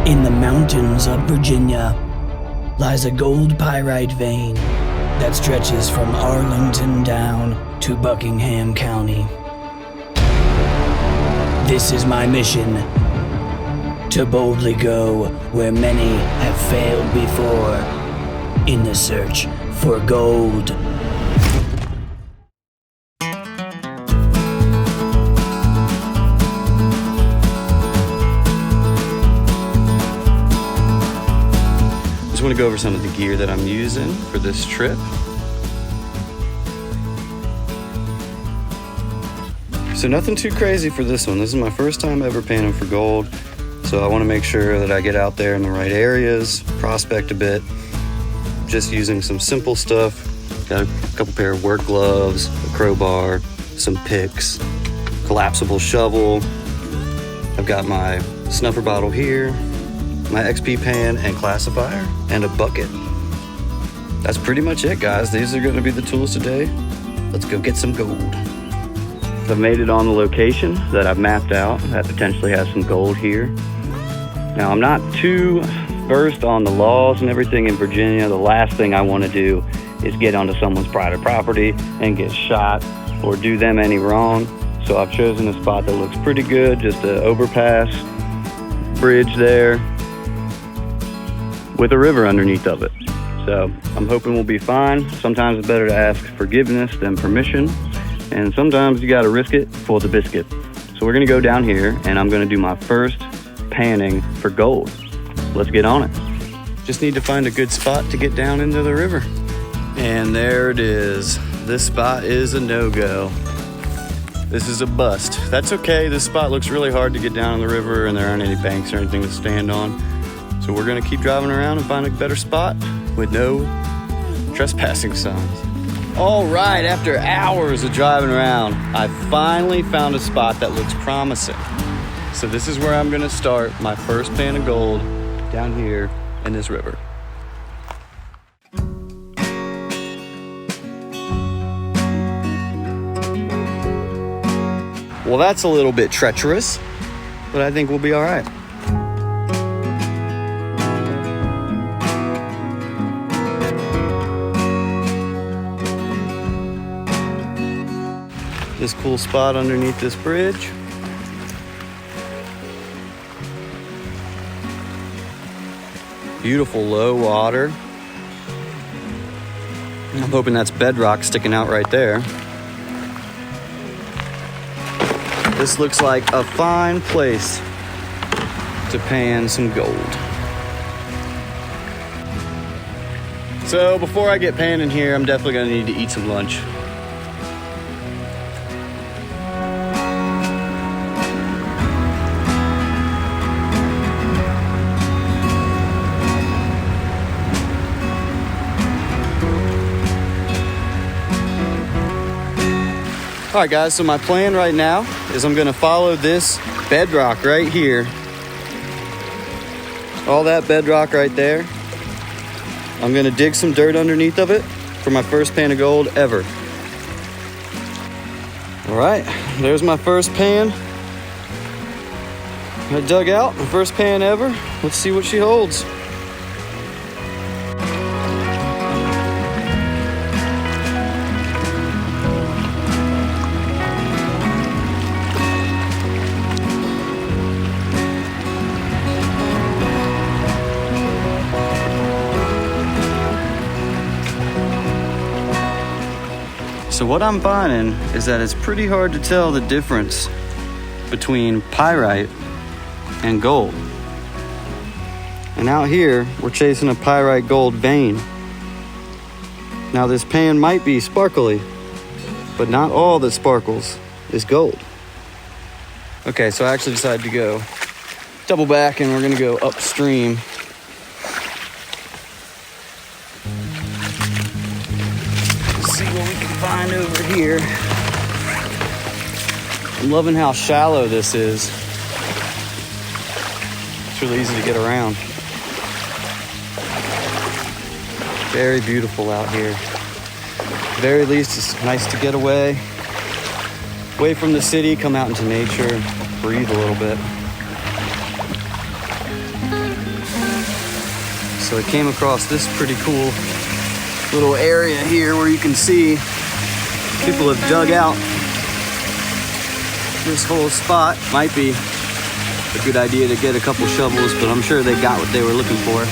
In the mountains of Virginia lies a gold pyrite vein that stretches from Arlington down to Buckingham County. This is my mission, to boldly go where many have failed before in the search for gold. I want to go over some of the gear that I'm using for this trip. So nothing too crazy for this one. This is my first time ever panning for gold. So I want to make sure that I get out there in the right areas, prospect a bit. Just using some simple stuff. Got a couple pair of work gloves, a crowbar, some picks, collapsible shovel. I've got my snuffer bottle here, my XP pan and classifier, and a bucket. That's pretty much it, guys. These are going to be the tools today. Let's go get some gold. I've made it on the location that I've mapped out that potentially has some gold here. Now, I'm not too versed on the laws and everything in Virginia. The last thing I want to do is get onto someone's private property and get shot or do them any wrong. So I've chosen a spot that looks pretty good, just an overpass bridge there with a river underneath of it. So I'm hoping we'll be fine. Sometimes it's better to ask forgiveness than permission, and sometimes you gotta risk it for the biscuit. So we're gonna go down here and I'm gonna do my first panning for gold. Let's get on it. Just need to find a good spot to get down into the river. And there it is. This spot is a no-go. This is a bust. That's okay. This spot looks really hard to get down in the river and there aren't any banks or anything to stand on. So we're gonna keep driving around and find a better spot with no trespassing signs. All right, after hours of driving around, I finally found a spot that looks promising. So this is where I'm gonna start my first pan of gold down here in this river. Well, that's a little bit treacherous, but I think we'll be all right. This cool spot underneath this bridge. Beautiful low water. I'm hoping that's bedrock sticking out right there. This looks like a fine place to pan some gold. So before I get panning here, I'm definitely gonna need to eat some lunch. All right, guys, so my plan right now is I'm gonna follow this bedrock right here. All that bedrock right there. I'm gonna dig some dirt underneath of it for my first pan of gold ever. All right, there's my first pan. I dug out, my first pan ever. Let's see what she holds. So what I'm finding is that it's pretty hard to tell the difference between pyrite and gold. And out here, we're chasing a pyrite gold vein. Now this pan might be sparkly, but not all that sparkles is gold. Okay, so I actually decided to go double back and we're gonna go upstream. See what we can find over here. I'm loving how shallow this is. It's really easy to get around. Very beautiful out here. At the very least, it's nice to get away from the city, come out into nature, breathe a little bit. So I came across this pretty cool little area here where you can see people have dug out this whole spot. Might be a good idea to get a couple shovels, but I'm sure they got what they were looking for.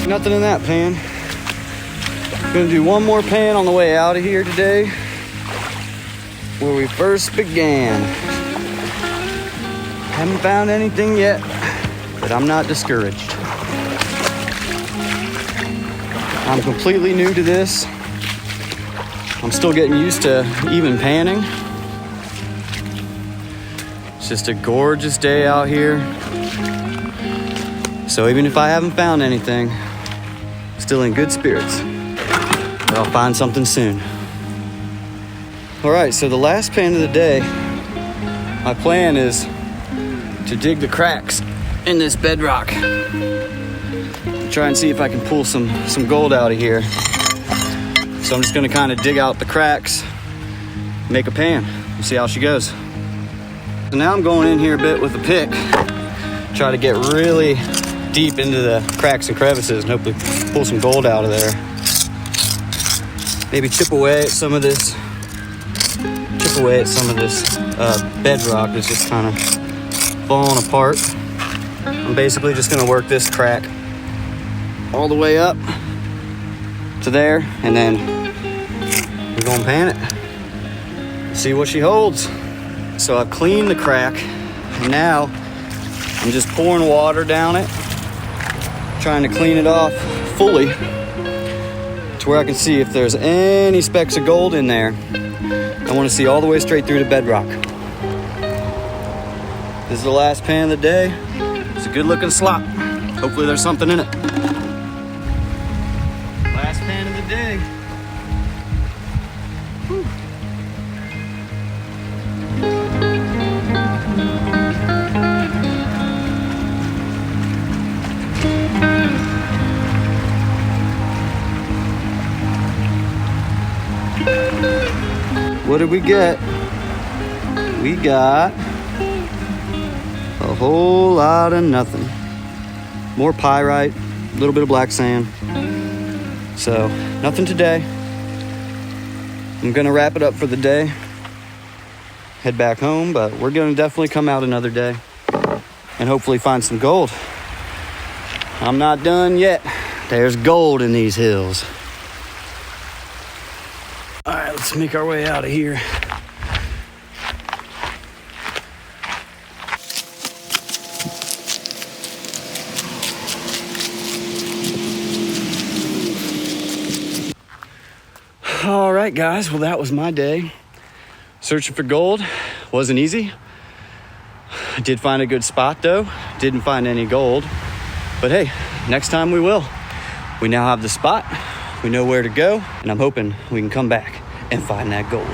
Nothing in that pan. Gonna do one more pan on the way out of here today, where we first began. Haven't found anything yet, but I'm not discouraged. I'm completely new to this. I'm still getting used to even panning. It's just a gorgeous day out here. So even if I haven't found anything, still in good spirits. But I'll find something soon. All right, so the last pan of the day, my plan is to dig the cracks in this bedrock. Try and see if I can pull some gold out of here. So I'm just gonna kind of dig out the cracks, make a pan. We'll see how she goes. So now I'm going in here a bit with a pick, try to get really deep into the cracks and crevices and hopefully pull some gold out of there. Maybe chip away at some of this bedrock that's just kind of falling apart. I'm basically just gonna work this crack all the way up to there, and then we're gonna pan it, see what she holds. So I've cleaned the crack, and now I'm just pouring water down it, trying to clean it off fully to where I can see if there's any specks of gold in there. I want to see all the way straight through to bedrock. This is the last pan of the day. It's a good looking slop. Hopefully there's something in it. Last pan of the day. Whew. What did we get? We got a whole lot of nothing. More pyrite, a little bit of black sand. So, nothing today. I'm gonna wrap it up for the day. Head back home, but we're gonna definitely come out another day and hopefully find some gold. I'm not done yet. There's gold in these hills. All right, let's make our way out of here. All right, guys, well, that was my day. Searching for gold wasn't easy. I did find a good spot, though. Didn't find any gold. But hey, next time we will. We now have the spot. We know where to go, and I'm hoping we can come back and find that gold.